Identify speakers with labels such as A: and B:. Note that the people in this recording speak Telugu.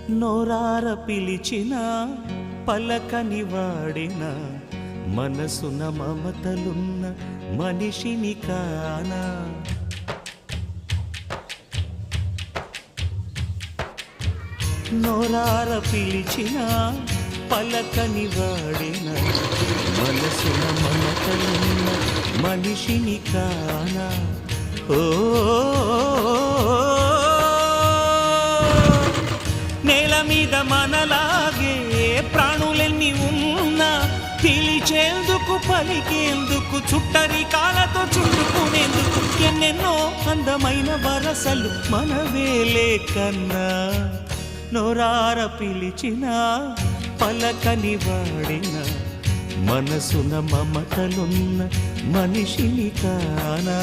A: నోరార పిలిచిన పలకని వాడిన మనసున మమతలున్న మనిషిని కానా. నోరార పిలిచిన పలకని వాడిన మనసున మమతలున్న మనిషిని కానా. ఓ నేల మీద మనలాగే ప్రాణులెన్ని ఉన్నా పిలిచేందుకు పలికేందుకు చుట్టరికాలతో చుట్టుకునేందుకు ఎన్నెన్నో అందమైన వరసలు మనవేలే కన్నా. నోరార పిలిచిన పలకని వాడిన మనసున మమతలున్న మనిషిని కానా.